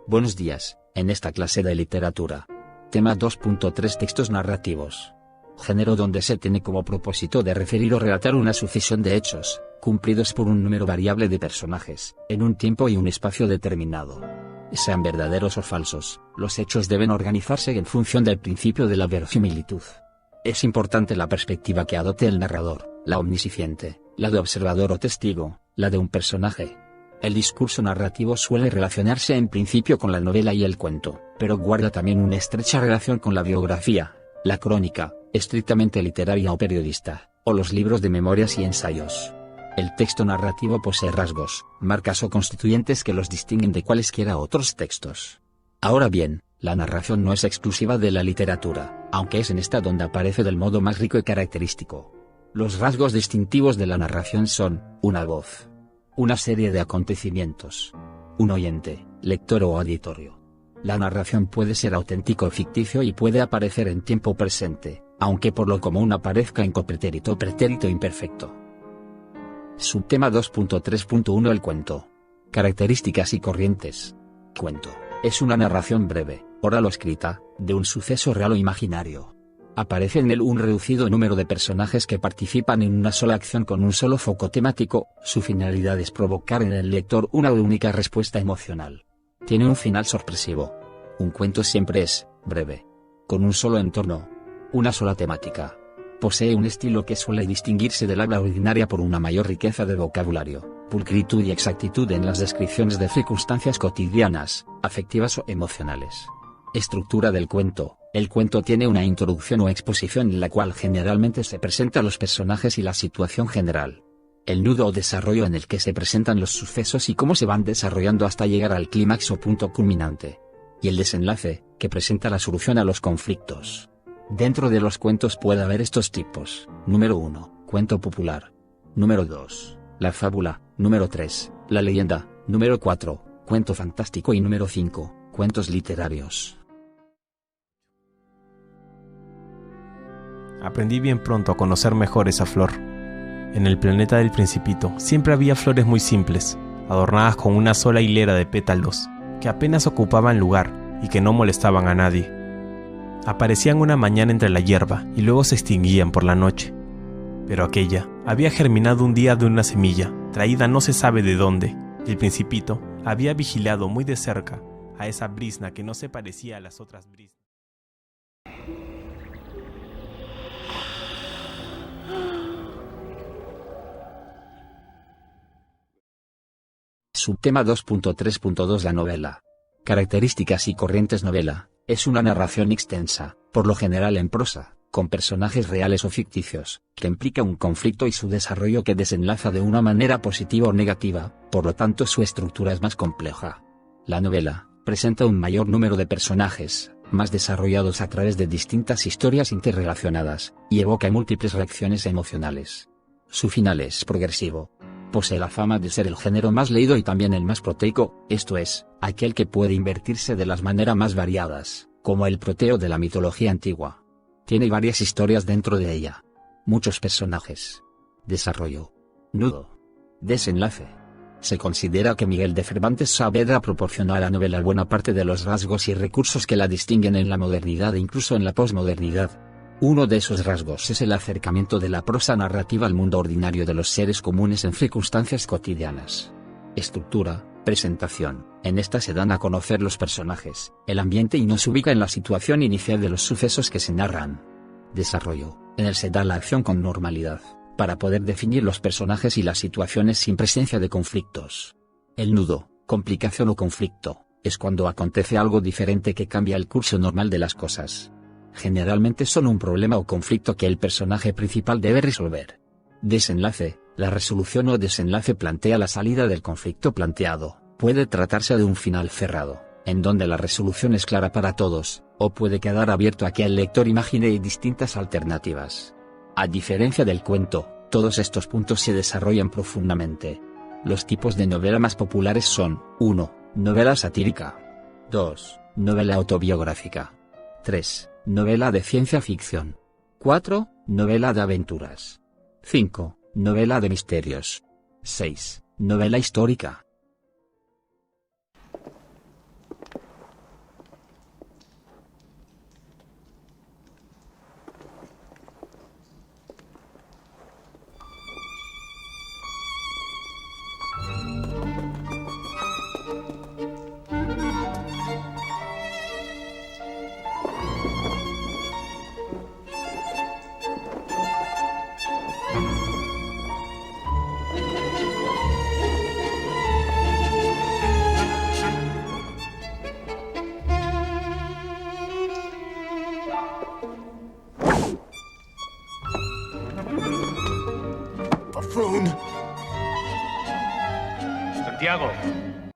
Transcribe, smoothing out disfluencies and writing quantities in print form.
Buenos días, en esta clase de literatura. Tema 2.3 Textos narrativos. Género donde se tiene como propósito de referir o relatar una sucesión de hechos, cumplidos por un número variable de personajes, en un tiempo y un espacio determinado. Sean verdaderos o falsos, los hechos deben organizarse en función del principio de la verosimilitud. Es importante la perspectiva que adopte el narrador, la omnisciente, la de observador o testigo, la de un personaje. El discurso narrativo suele relacionarse en principio con la novela y el cuento, pero guarda también una estrecha relación con la biografía, la crónica, estrictamente literaria o periodista, o los libros de memorias y ensayos. El texto narrativo posee rasgos, marcas o constituyentes que los distinguen de cualesquiera otros textos. Ahora bien, la narración no es exclusiva de la literatura, aunque es en esta donde aparece del modo más rico y característico. Los rasgos distintivos de la narración son, una voz, una serie de acontecimientos, un oyente, lector o auditorio. La narración puede ser auténtico o ficticio y puede aparecer en tiempo presente, aunque por lo común aparezca en copretérito o pretérito imperfecto. Subtema 2.3.1 El cuento. Características y corrientes. Cuento. Es una narración breve, oral o escrita, de un suceso real o imaginario. Aparece en él un reducido número de personajes que participan en una sola acción con un solo foco temático. Su finalidad es provocar en el lector una única respuesta emocional. Tiene un final sorpresivo. Un cuento siempre es breve, con un solo entorno, una sola temática. Posee un estilo que suele distinguirse del habla ordinaria por una mayor riqueza de vocabulario, pulcritud y exactitud en las descripciones de circunstancias cotidianas, afectivas o emocionales. Estructura del cuento. El cuento tiene una introducción o exposición en la cual generalmente se presentan los personajes y la situación general. El nudo o desarrollo en el que se presentan los sucesos y cómo se van desarrollando hasta llegar al clímax o punto culminante. Y el desenlace, que presenta la solución a los conflictos. Dentro de los cuentos puede haber estos tipos. Número 1, cuento popular. Número 2, la fábula. Número 3, la leyenda. Número 4, cuento fantástico. Y número 5, cuentos literarios. Aprendí bien pronto a conocer mejor esa flor. En el planeta del Principito siempre había flores muy simples, adornadas con una sola hilera de pétalos, que apenas ocupaban lugar y que no molestaban a nadie. Aparecían una mañana entre la hierba y luego se extinguían por la noche. Pero aquella había germinado un día de una semilla, traída no se sabe de dónde, y el Principito había vigilado muy de cerca a esa brizna que no se parecía a las otras briznas. Subtema 2.3.2 La novela. Características y corrientes. Novela. Es una narración extensa, por lo general en prosa, con personajes reales o ficticios, que implica un conflicto y su desarrollo que desenlaza de una manera positiva o negativa, por lo tanto su estructura es más compleja. La novela presenta un mayor número de personajes, más desarrollados a través de distintas historias interrelacionadas, y evoca múltiples reacciones emocionales. Su final es progresivo. Posee la fama de ser el género más leído y también el más proteico, esto es, aquel que puede invertirse de las maneras más variadas, como el Proteo de la mitología antigua. Tiene varias historias dentro de ella. Muchos personajes. Desarrollo. Nudo. Desenlace. Se considera que Miguel de Cervantes Saavedra proporcionó a la novela buena parte de los rasgos y recursos que la distinguen en la modernidad e incluso en la posmodernidad. Uno de esos rasgos es el acercamiento de la prosa narrativa al mundo ordinario de los seres comunes en circunstancias cotidianas. Estructura, presentación. En esta se dan a conocer los personajes, el ambiente y nos ubica en la situación inicial de los sucesos que se narran. Desarrollo. En él se da la acción con normalidad, para poder definir los personajes y las situaciones sin presencia de conflictos. El nudo, complicación o conflicto, es cuando acontece algo diferente que cambia el curso normal de las cosas. Generalmente son un problema o conflicto que el personaje principal debe resolver. Desenlace. La resolución o desenlace plantea la salida del conflicto planteado. Puede tratarse de un final cerrado, en donde la resolución es clara para todos, o puede quedar abierto a que el lector imagine distintas alternativas. A diferencia del cuento, todos estos puntos se desarrollan profundamente. Los tipos de novela más populares son: 1. Novela satírica. 2. Novela autobiográfica. 3. Novela de ciencia ficción. 4. Novela de aventuras. 5. Novela de misterios. 6. Novela histórica. Santiago.